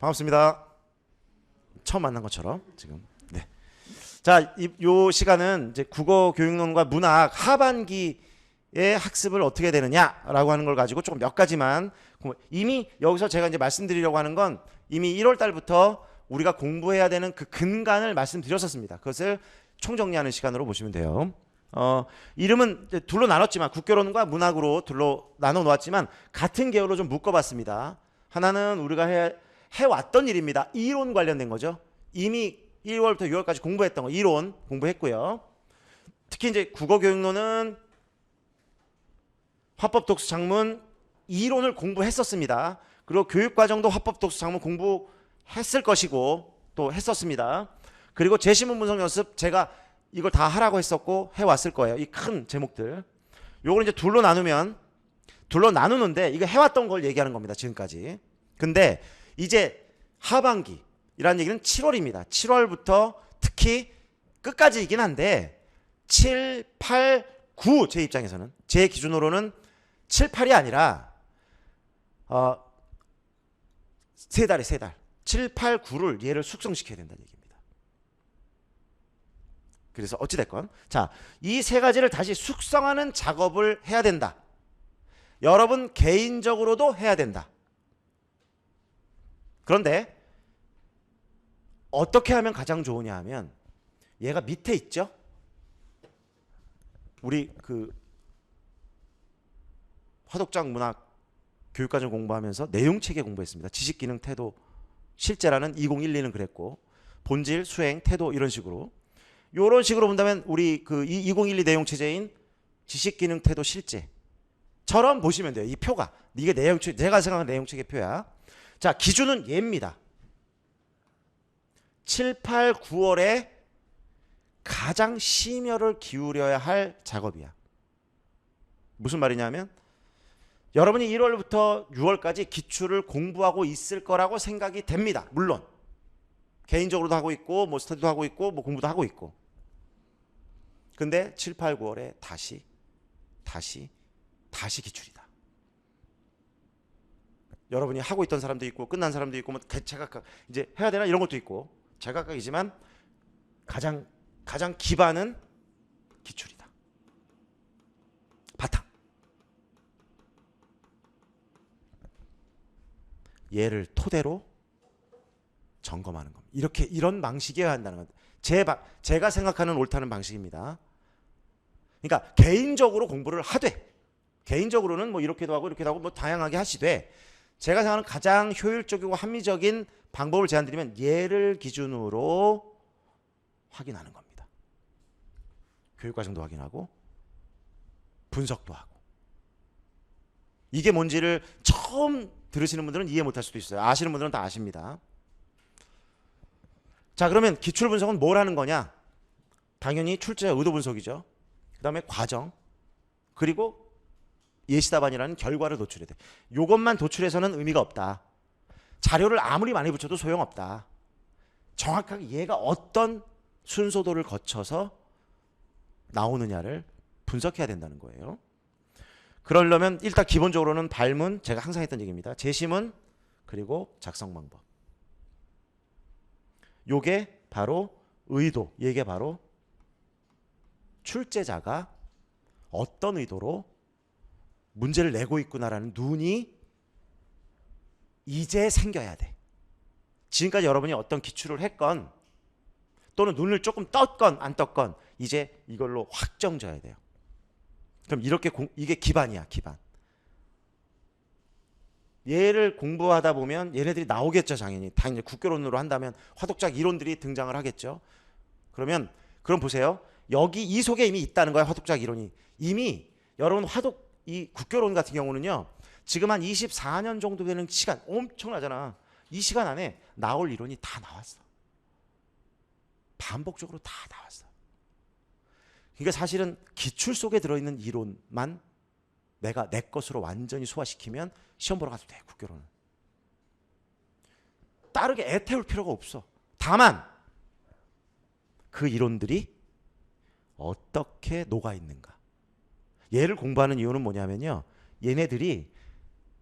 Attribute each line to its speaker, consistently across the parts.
Speaker 1: 반갑습니다. 처음 만난 것처럼 지금. 네. 자, 요 시간은 이제 국어 교육론과 문학 하반기의 학습을 어떻게 되느냐라고 하는 걸 가지고 조금 몇 가지만 이미 여기서 제가 이제 말씀드리려고 하는 건 이미 1월 달부터 우리가 공부해야 되는 그 근간을 말씀드렸었습니다. 그것을 총정리하는 시간으로 보시면 돼요. 이름은 둘로 나눴지만 국교론과 문학으로 둘로 나눠 놓았지만 같은 계열로 좀 묶어봤습니다. 하나는 우리가 해왔던 일입니다. 이론 관련된 거죠. 이미 1월부터 6월까지 공부했던 거 이론 공부했고요. 특히 이제 국어교육론은 화법 독수 작문 이론을 공부했었습니다. 그리고 교육과정도 화법 독수 작문 공부했을 것이고 또 했었습니다. 그리고 제시문 분석 연습 제가 이걸 다 하라고 했었고 해왔을 거예요. 이 큰 제목들. 요걸 이제 둘로 나누는데 이거 해왔던 걸 얘기하는 겁니다. 지금까지. 근데 이제 하반기라는 얘기는 7월입니다. 7월부터 특히 끝까지이긴 한데 7, 8, 9 제 입장에서는 제 기준으로는 7, 8이 아니라 세 달. 7, 8, 9를 얘를 숙성시켜야 된다는 얘기입니다. 그래서 어찌됐건 자, 이 세 가지를 다시 숙성하는 작업을 해야 된다. 여러분 개인적으로도 해야 된다. 그런데 어떻게 하면 가장 좋으냐 하면 얘가 밑에 있죠. 우리 그 화독장 문학 교육과정 공부하면서 내용체계 공부했습니다. 지식기능 태도 실제라는 2012는 그랬고 본질 수행 태도 이런 식으로 이런 식으로 본다면 우리 그 2012 내용체제인 지식기능 태도 실제처럼 보시면 돼요. 이 표가 이게 내용체 제가 생각하는 내용체계 표야. 자, 기준은 얘입니다. 7, 8, 9월에 가장 심혈을 기울여야 할 작업이야. 무슨 말이냐면 여러분이 1월부터 6월까지 기출을 공부하고 있을 거라고 생각이 됩니다. 물론 개인적으로도 하고 있고 뭐 스터디도 하고 있고 뭐 공부도 하고 있고. 근데 7, 8, 9월에 다시 기출이다. 여러분이 하고 있던 사람도 있고 끝난 사람도 있고 뭐 제각각 이제 해야 되나 이런 것도 있고 제각각이지만 가장 기반은 기출이다. 바탕. 얘를 토대로 점검하는 겁니다. 이런 방식이어야 한다는 것. 제가 생각하는 옳다는 방식입니다. 그러니까 개인적으로 공부를 하되 개인적으로는 뭐 이렇게도 하고 이렇게도 하고 뭐 다양하게 하시되 제가 생각하는 가장 효율적이고 합리적인 방법을 제안드리면 얘를 기준으로 확인하는 겁니다. 교육과정도 확인하고 분석도 하고 이게 뭔지를 처음 들으시는 분들은 이해 못할 수도 있어요. 아시는 분들은 다 아십니다. 자, 그러면 기출 분석은 뭘 하는 거냐? 당연히 출제 의도 분석이죠. 그 다음에 과정 그리고 예시답안이라는 결과를 도출해야 돼. 이것만 도출해서는 의미가 없다. 자료를 아무리 많이 붙여도 소용없다. 정확하게 얘가 어떤 순서도를 거쳐서 나오느냐를 분석해야 된다는 거예요. 그러려면 일단 기본적으로는 발문, 제가 항상 했던 얘기입니다. 제시문 그리고 작성 방법. 요게 바로 의도, 이게 바로 출제자가 어떤 의도로 문제를 내고 있구나라는 눈이 이제 생겨야 돼. 지금까지 여러분이 어떤 기출을 했건 또는 눈을 조금 떴건 안 떴건 이제 이걸로 확정져야 돼요. 그럼 이게 기반이야, 기반. 얘를 공부하다 보면 얘네들이 나오겠죠, 당연히 국교론으로 한다면 화독작 이론들이 등장을 하겠죠. 그럼 보세요. 여기 이 속에 이미 있다는 거야, 화독작 이론이. 이미 여러분 이 국교론 같은 경우는요. 지금 한 24년 정도 되는 시간 엄청나잖아. 이 시간 안에 나올 이론이 다 나왔어. 반복적으로 다 나왔어. 그러니까 사실은 기출 속에 들어있는 이론만 내가 내 것으로 완전히 소화시키면 시험 보러 가도 돼, 국교론은. 따르게 애태울 필요가 없어. 다만 그 이론들이 어떻게 녹아있는가. 얘를 공부하는 이유는 뭐냐면요. 얘네들이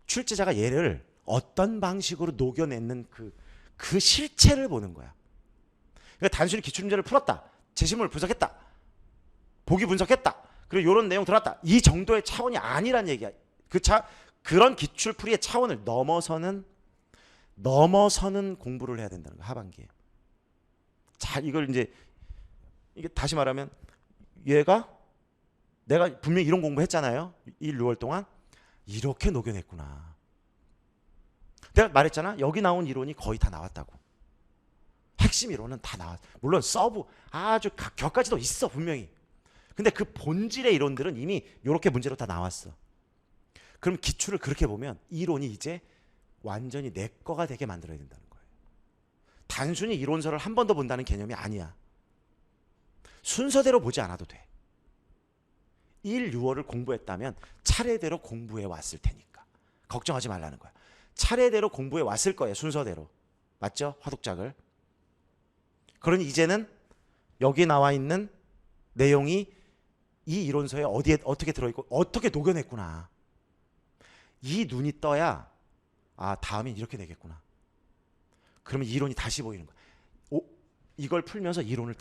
Speaker 1: 출제자가 얘를 어떤 방식으로 녹여내는 그 실체를 보는 거야. 그러니까 단순히 기출문제를 풀었다, 제시문을 분석했다, 보기 분석했다, 그리고 이런 내용 들어왔다, 이 정도의 차원이 아니란 얘기야. 그런 기출풀이의 차원을 넘어서는 공부를 해야 된다는 거야, 하반기에. 자, 이걸 이제 이게 다시 말하면 내가 분명히 이런 공부했잖아요. 1, 6월 동안 이렇게 녹여냈구나. 내가 말했잖아. 여기 나온 이론이 거의 다 나왔다고. 핵심 이론은 다 나왔. 물론 서브 아주 격까지도 있어 분명히. 근데 그 본질의 이론들은 이미 이렇게 문제로 다 나왔어. 그럼 기출을 그렇게 보면 이론이 이제 완전히 내 거가 되게 만들어야 된다는 거예요. 단순히 이론서를 한 번 더 본다는 개념이 아니야. 순서대로 보지 않아도 돼. 1, 6월을 공부했다면 차례대로 공부해 왔을 테니까 걱정하지 말라는 거야. 차례대로 공부해 왔을 거예요. 순서대로. 맞죠? 화독작을. 그러니 이제는 여기 나와 있는 내용이 이 이론서에 어디에 어떻게 들어있고 어떻게 녹여냈구나. 이 눈이 떠야 다음엔 이렇게 되겠구나. 그러면 이론이 다시 보이는 거야. 이걸 풀면서 이론을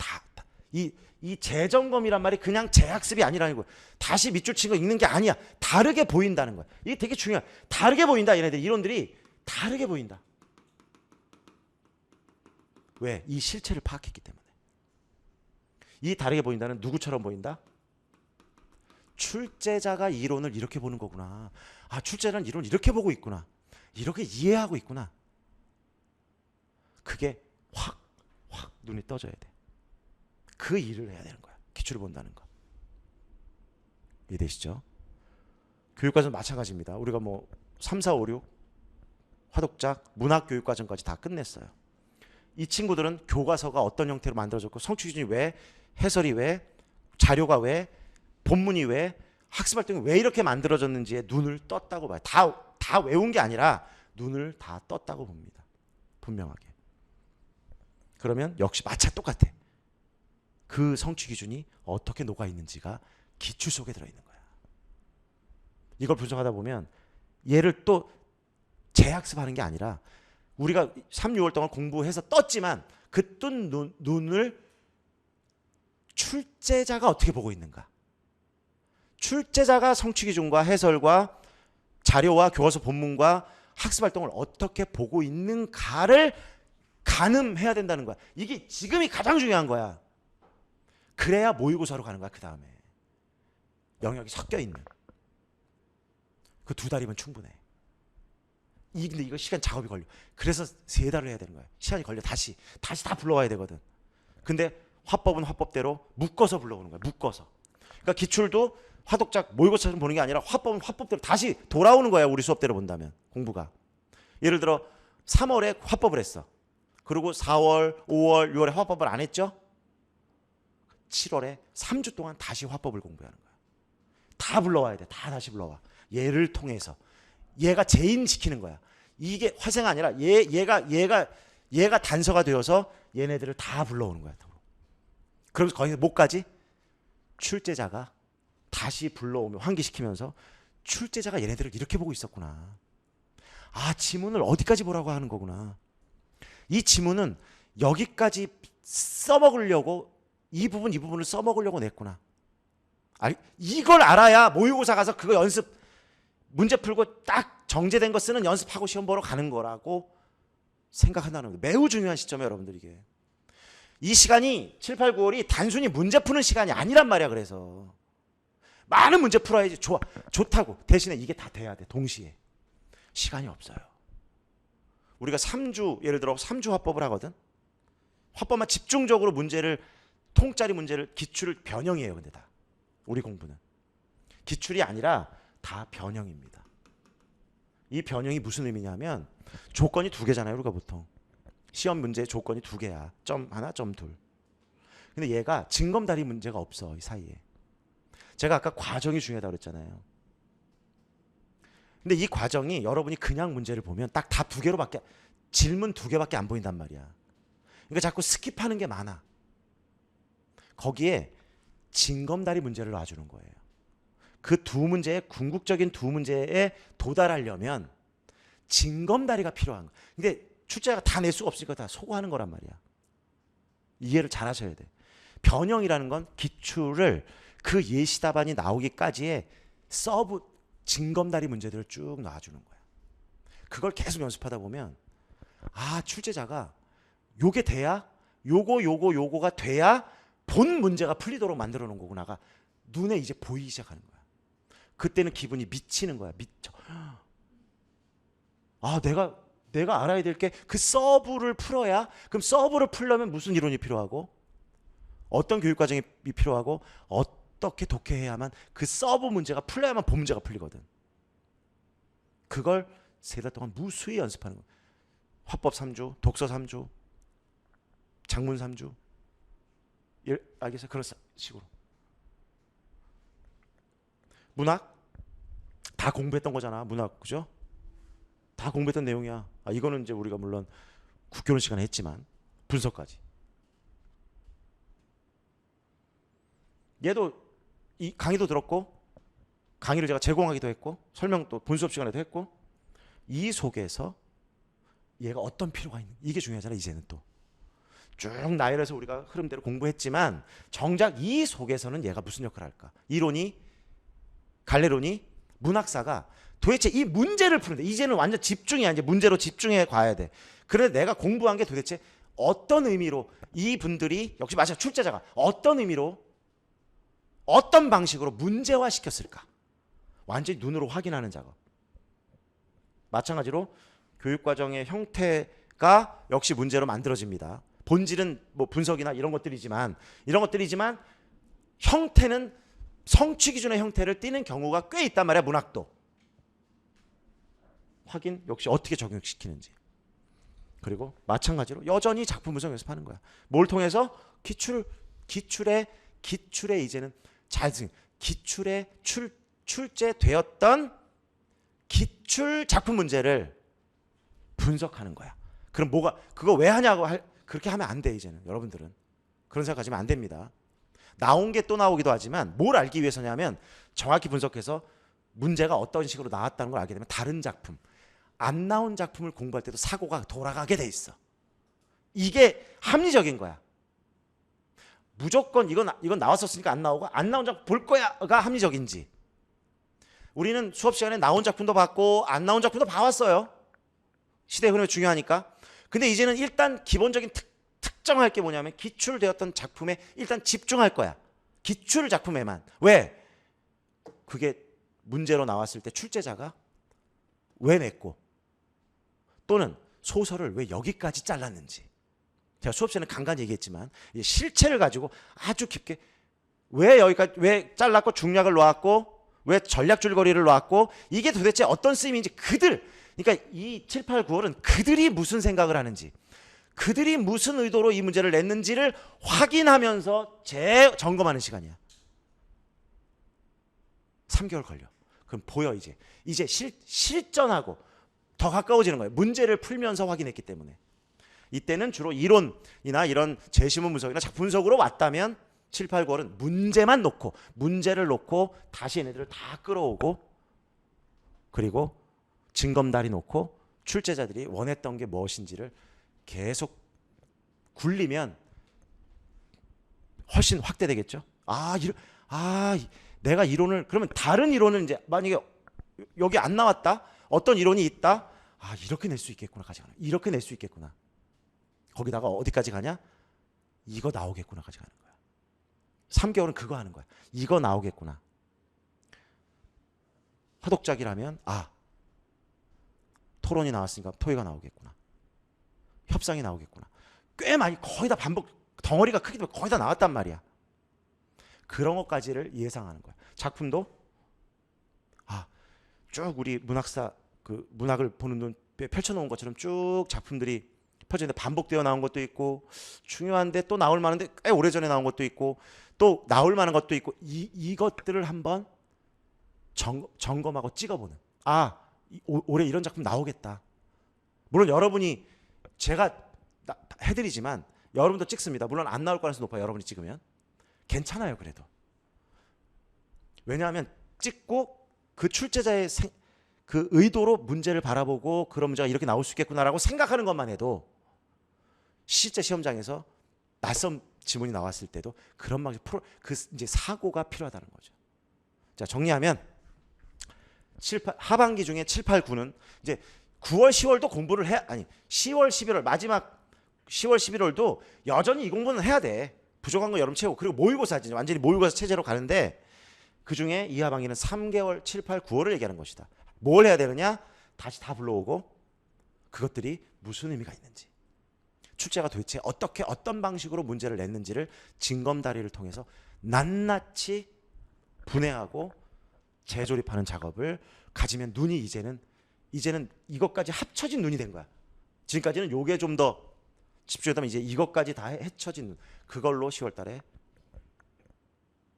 Speaker 1: 이 재점검이란 말이 그냥 재학습이 아니라는 거야. 다시 밑줄 친 거 읽는 게 아니야. 다르게 보인다는 거야. 이게 되게 중요해. 다르게 보인다. 얘네들 이론들이 다르게 보인다. 왜? 이 실체를 파악했기 때문에. 이 다르게 보인다는 누구처럼 보인다? 출제자가 이론을 이렇게 보는 거구나. 출제자는 이론을 이렇게 보고 있구나. 이렇게 이해하고 있구나. 그게 확 눈이 떠져야 돼. 그 일을 해야 되는 거야. 기출을 본다는 거. 이해되시죠? 교육과정 마찬가지입니다. 우리가 3, 4, 5, 6 화독작, 문학교육과정까지 다 끝냈어요. 이 친구들은 교과서가 어떤 형태로 만들어졌고 성취기준이 왜, 해설이 왜, 자료가 왜, 본문이 왜, 학습활동이 왜 이렇게 만들어졌는지에 눈을 떴다고 봐요. 다 외운 게 아니라 눈을 다 떴다고 봅니다. 분명하게. 그러면 역시 마차 똑같아. 그 성취기준이 어떻게 녹아있는지가 기출 속에 들어있는 거야. 이걸 분석하다 보면 얘를 또 재학습하는 게 아니라 우리가 3, 6월 동안 공부해서 떴지만 그 뜬 눈을 출제자가 어떻게 보고 있는가. 출제자가 성취기준과 해설과 자료와 교과서 본문과 학습활동을 어떻게 보고 있는가를 가늠해야 된다는 거야. 이게 지금이 가장 중요한 거야. 그래야 모의고사로 가는 거야. 그 다음에 영역이 섞여 있는 그 2달이면 충분해. 근데 이거 시간 작업이 걸려. 그래서 3달을 해야 되는 거야. 시간이 걸려. 다시 다 불러와야 되거든. 근데 화법은 화법대로 묶어서 불러오는 거야. 묶어서. 그러니까 기출도 화독작 모의고사처럼 보는 게 아니라 화법은 화법대로 다시 돌아오는 거야. 우리 수업대로 본다면 공부가. 예를 들어 3월에 화법을 했어. 그리고 4월, 5월, 6월에 화법을 안 했죠? 7월에 3주 동안 다시 화법을 공부하는 거야. 다 불러와야 돼. 다 다시 불러와. 얘를 통해서. 얘가 재임시키는 거야. 이게 화세가 아니라 얘가 단서가 되어서 얘네들을 다 불러오는 거야. 그러면서 거기서 뭐까지? 출제자가 다시 불러오면 환기시키면서 출제자가 얘네들을 이렇게 보고 있었구나. 지문을 어디까지 보라고 하는 거구나. 이 지문은 여기까지 써먹으려고 이 부분을 써먹으려고 냈구나. 이걸 알아야 모의고사 가서 그거 연습 문제 풀고 딱 정제된 거 쓰는 연습하고 시험 보러 가는 거라고 생각한다는 거예요. 매우 중요한 시점이에요, 여러분들. 이게 이 시간이 7, 8, 9월이 단순히 문제 푸는 시간이 아니란 말이야. 그래서 많은 문제 풀어야지. 좋다고. 대신에 이게 다 돼야 돼. 동시에. 시간이 없어요. 우리가 3주 예를 들어 3주 화법을 하거든. 화법만 집중적으로 통짜리 문제를 기출을 변형이에요. 근데 다 우리 공부는 기출이 아니라 다 변형입니다. 이 변형이 무슨 의미냐면 조건이 2개잖아요. 우리가 보통 시험 문제 조건이 2개야. 점 하나, 점 둘. 근데 얘가 징검다리 문제가 없어. 이 사이에. 제가 아까 과정이 중요하다고 그랬잖아요. 근데 이 과정이 여러분이 그냥 문제를 보면 딱 다 2개로밖에 질문 2개밖에 안 보인단 말이야. 그러니까 자꾸 스킵하는 게 많아. 거기에 징검다리 문제를 놔주는 거예요. 그 궁극적인 두 문제에 도달하려면 징검다리가 필요한 거예요. 근데 출제자가 다 낼 수가 없으니까 다 소거하는 거란 말이야. 이해를 잘 하셔야 돼. 변형이라는 건 기출을 그 예시 답안이 나오기까지의 서브 징검다리 문제들을 쭉 놔주는 거야. 그걸 계속 연습하다 보면 출제자가 요게 돼야 요거가 돼야 본 문제가 풀리도록 만들어 놓은 거구나가 눈에 이제 보이기 시작하는 거야. 그때는 기분이 미치는 거야. 미쳐. 내가 알아야 될 게 그 서브를 풀어야, 그럼 서브를 풀려면 무슨 이론이 필요하고 어떤 교육 과정이 필요하고 어떻게 독해해야만 그 서브 문제가 풀려야만 본 문제가 풀리거든. 그걸 3달 동안 무수히 연습하는 거야. 화법 3주, 독서 3주, 작문 3주. 알겠어요? 그런 식으로. 문학 다 공부했던 거잖아. 문학, 그죠? 다 공부했던 내용이야. 이거는 이제 우리가 물론 국교론 시간에 했지만 분석까지. 얘도 이 강의도 들었고 강의를 제가 제공하기도 했고 설명도 본수업 시간에도 했고, 이 속에서 얘가 어떤 필요가 있는, 이게 중요하잖아. 이제는 또 쭉 나열해서 우리가 흐름대로 공부했지만 정작 이 속에서는 얘가 무슨 역할을 할까? 이론이, 갈래론이, 문학사가 도대체 이 문제를 푸는데, 이제는 완전 집중이야. 이제 문제로 집중해 가야 돼. 그래서 내가 공부한 게 도대체 어떤 의미로 이분들이, 역시 마찬가지로 출제자가 어떤 의미로 어떤 방식으로 문제화 시켰을까? 완전히 눈으로 확인하는 작업. 마찬가지로 교육과정의 형태가 역시 문제로 만들어집니다. 본질은 뭐 분석이나 이런 것들이지만 형태는 성취 기준의 형태를 띠는 경우가 꽤 있단 말이야. 문학도. 확인 역시 어떻게 적용시키는지. 그리고 마찬가지로 여전히 작품 분석 연습하는 거야. 뭘 통해서? 기출에 이제는 기출에 출제되었던 기출 작품 문제를 분석하는 거야. 그럼 그거 왜 하냐고 그렇게 하면 안 돼. 이제는 여러분들은 그런 생각하시면 안 됩니다. 나온 게 또 나오기도 하지만 뭘 알기 위해서냐면 정확히 분석해서 문제가 어떤 식으로 나왔다는 걸 알게 되면 다른 작품, 안 나온 작품을 공부할 때도 사고가 돌아가게 돼 있어. 이게 합리적인 거야. 무조건 이건 나왔었으니까 안 나오고 안 나온 작품 볼 거야가 합리적인지. 우리는 수업 시간에 나온 작품도 봤고 안 나온 작품도 봐왔어요. 시대 흐름이 중요하니까. 근데 이제는 일단 기본적인 특정할 게 뭐냐면 기출되었던 작품에 일단 집중할 거야. 기출 작품에만. 왜? 그게 문제로 나왔을 때 출제자가 왜 냈고, 또는 소설을 왜 여기까지 잘랐는지. 제가 수업 시간에 간간히 얘기했지만 실체를 가지고 아주 깊게 왜 여기까지, 왜 잘랐고 중략을 놓았고 왜 전략 줄거리를 놓았고, 이게 도대체 어떤 쓰임인지, 그러니까 이 7, 8, 9월은 그들이 무슨 생각을 하는지, 그들이 무슨 의도로 이 문제를 냈는지를 확인하면서 재점검하는 시간이야. 3개월 걸려. 그럼 보여. 이제 실전하고 더 가까워지는 거예요. 문제를 풀면서 확인했기 때문에. 이때는 주로 이론이나 이런 제시문 분석이나 작품 분석으로 왔다면 7, 8, 9월은 문제를 놓고 다시 얘네들을 다 끌어오고, 그리고 징검다리 놓고 출제자들이 원했던 게 무엇인지를 계속 굴리면 훨씬 확대되겠죠. 내가 이론을, 그러면 다른 이론은 이제 만약에 여기 안 나왔다, 어떤 이론이 있다, 이렇게 낼 수 있겠구나, 가져가는, 이렇게 낼 수 있겠구나, 거기다가 어디까지 가냐, 이거 나오겠구나까지 가는 거야. 3개월은 그거 하는 거야. 이거 나오겠구나. 화독작이라면 토론이 나왔으니까 토의가 나오겠구나, 협상이 나오겠구나. 꽤 많이, 거의 다 반복, 덩어리가 크기 때문에 거의 다 나왔단 말이야. 그런 것까지를 예상하는 거야. 작품도 쭉 우리 문학사 문학을 보는 눈 펼쳐놓은 것처럼 쭉 작품들이 펼쳐있는데 반복되어 나온 것도 있고, 중요한데 또 나올 만한데 꽤 오래전에 나온 것도 있고, 또 나올 만한 것도 있고, 이것들을 한번 점검하고 찍어보는. 올해 이런 작품 나오겠다. 물론 여러분이, 제가 해드리지만 여러분도 찍습니다. 물론 안 나올 가능성이 높아요. 여러분이 찍으면 괜찮아요. 그래도 왜냐하면 찍고 그 출제자의 그 의도로 문제를 바라보고 그런 문제가 이렇게 나올 수 있겠구나라고 생각하는 것만 해도 실제 시험장에서 낯선 지문이 나왔을 때도 그런 방식 그 이제 사고가 필요하다는 거죠. 자, 정리하면 하반기 중에 7, 8, 9는 이제 9월, 10월도 공부를 해. 아니 10월, 11월 마지막 10월, 11월도 여전히 이 공부는 해야 돼. 부족한 거 여름 채우고 그리고 모의고사지. 완전히 모의고사 체제로 가는데 그 중에 이 하반기는 3개월, 7, 8, 9월을 얘기하는 것이다. 뭘 해야 되느냐? 다시 다 불러오고 그것들이 무슨 의미가 있는지, 출제가 도대체 어떻게 어떤 방식으로 문제를 냈는지를 징검다리를 통해서 낱낱이 분해하고 재조립하는 작업을 가지면 눈이 이제는 이것까지 합쳐진 눈이 된 거야. 지금까지는 요게 좀 더 집중했다면 이제 이것까지 다 헤쳐진 눈. 그걸로 10월 달에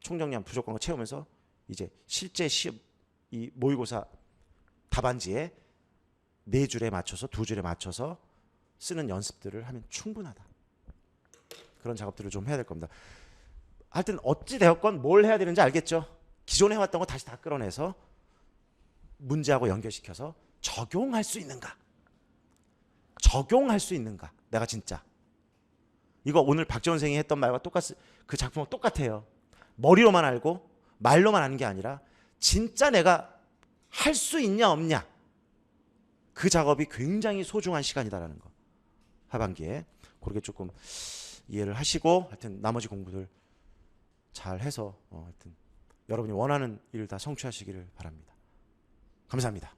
Speaker 1: 총정리한 부족한 거 채우면서 이제 실제 시험 이 모의고사 답안지에 4줄에 맞춰서 2줄에 맞춰서 쓰는 연습들을 하면 충분하다. 그런 작업들을 좀 해야 될 겁니다. 하여튼 어찌 되었건 뭘 해야 되는지 알겠죠? 기존에 해왔던 거 다시 다 끌어내서 문제하고 연결시켜서 적용할 수 있는가? 적용할 수 있는가? 내가 진짜 이거 오늘 박지원 선생이 했던 말과 그 작품은 똑같아요. 머리로만 알고 말로만 아는 게 아니라 진짜 내가 할 수 있냐 없냐, 그 작업이 굉장히 소중한 시간이다라는 거. 하반기에 그렇게 조금 이해를 하시고 하여튼 나머지 공부들 잘 해서 하여튼 여러분이 원하는 일을 다 성취하시기를 바랍니다. 감사합니다.